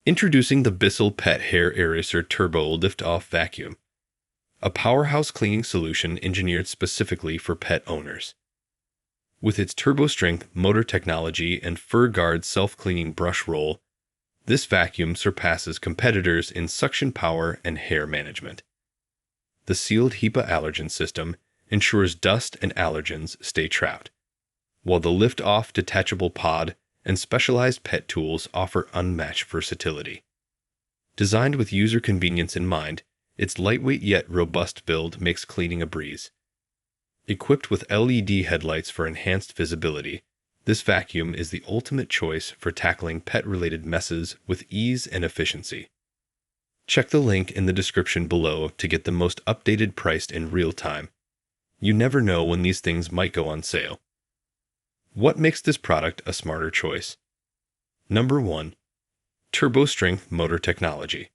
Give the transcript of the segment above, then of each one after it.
Introducing the BISSELL Pet Hair Eraser Turbo Lift-Off Vacuum, a powerhouse cleaning solution engineered specifically for pet owners. With its TurboStrength Motor Technology and FurGuard self-cleaning brush roll, this vacuum surpasses competitors in suction power and hair management. The sealed HEPA Allergen System ensures dust and allergens stay trapped, while the Lift-Off Detachable Pod and specialized pet tools offer unmatched versatility. Designed with user convenience in mind, its lightweight yet robust build makes cleaning a breeze. Equipped with LED headlights for enhanced visibility, this vacuum is the ultimate choice for tackling pet-related messes with ease and efficiency. Check the link in the description below to get the most updated price in real time. You never know when these things might go on sale. What makes this product a smarter choice? Number 1. TurboStrength Motor Technology.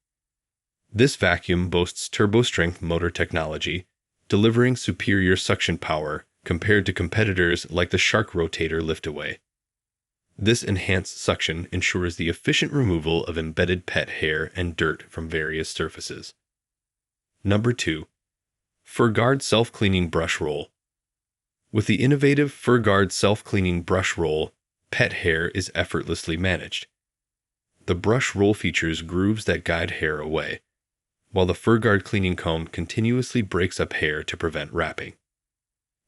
This vacuum boasts TurboStrength Motor Technology, delivering superior suction power compared to competitors like the Shark Rotator Lift-Away. This enhanced suction ensures the efficient removal of embedded pet hair and dirt from various surfaces. Number 2. FurGuard Self-Cleaning Brush Roll. With the innovative FurGuard self-cleaning brush roll, pet hair is effortlessly managed. The brush roll features grooves that guide hair away, while the FurGuard cleaning comb continuously breaks up hair to prevent wrapping.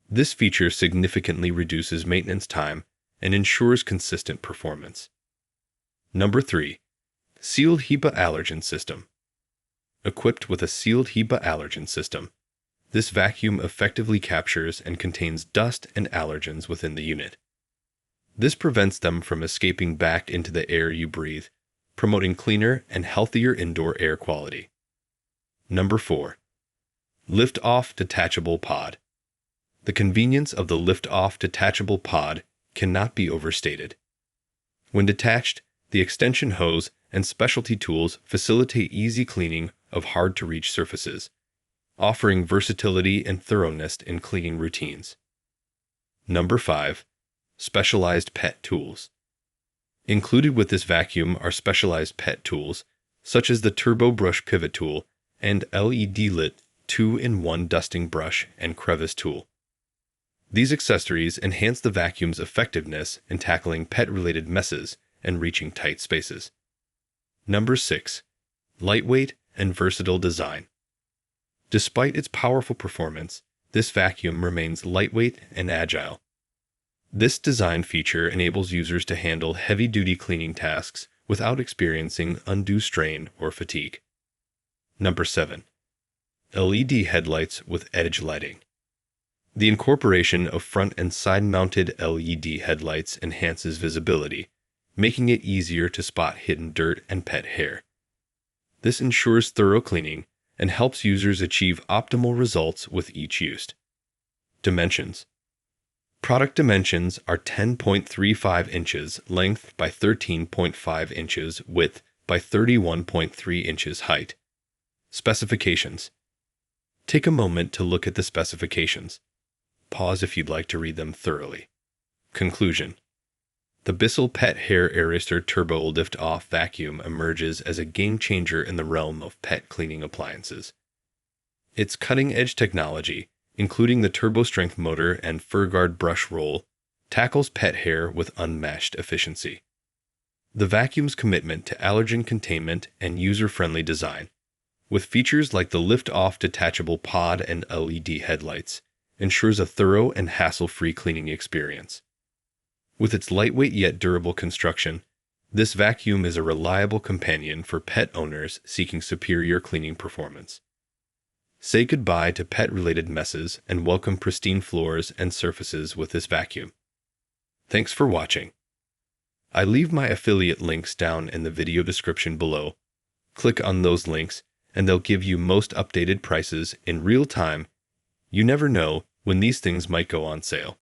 This feature significantly reduces maintenance time and ensures consistent performance. Number 3. Sealed HEPA Allergen System. Equipped with a sealed HEPA Allergen System, this vacuum effectively captures and contains dust and allergens within the unit. This prevents them from escaping back into the air you breathe, promoting cleaner and healthier indoor air quality. Number 4. Lift-Off Detachable Pod. The convenience of the Lift-Off Detachable Pod cannot be overstated. When detached, the extension hose and specialty tools facilitate easy cleaning of hard-to-reach surfaces, offering versatility and thoroughness in cleaning routines. Number 5. Specialized Pet Tools. Included with this vacuum are specialized pet tools, such as the Turbo Brush Pivot Tool and LED Lit 2-in-1 Dusting Brush and Crevice Tool. These accessories enhance the vacuum's effectiveness in tackling pet-related messes and reaching tight spaces. Number 6. Lightweight and versatile design. Despite its powerful performance, this vacuum remains lightweight and agile. This design feature enables users to handle heavy-duty cleaning tasks without experiencing undue strain or fatigue. Number 7. LED headlights with edge lighting. The incorporation of front and side-mounted LED headlights enhances visibility, making it easier to spot hidden dirt and pet hair. This ensures thorough cleaning and helps users achieve optimal results with each use. Dimensions. Product dimensions are 10.35 inches length by 13.5 inches width by 31.3 inches height. Specifications. Take a moment to look at the specifications. Pause if you'd like to read them thoroughly. Conclusion. The BISSELL Pet Hair Eraser Turbo Lift-Off Vacuum emerges as a game-changer in the realm of pet cleaning appliances. Its cutting-edge technology, including the TurboStrength motor and FurGuard brush roll, tackles pet hair with unmatched efficiency. The vacuum's commitment to allergen containment and user-friendly design, with features like the Lift-Off Detachable Pod and LED headlights, ensures a thorough and hassle-free cleaning experience. With its lightweight yet durable construction, this vacuum is a reliable companion for pet owners seeking superior cleaning performance. Say goodbye to pet-related messes and welcome pristine floors and surfaces with this vacuum. Thanks for watching. I leave my affiliate links down in the video description below. Click on those links and they'll give you most updated prices in real time. You never know when these things might go on sale.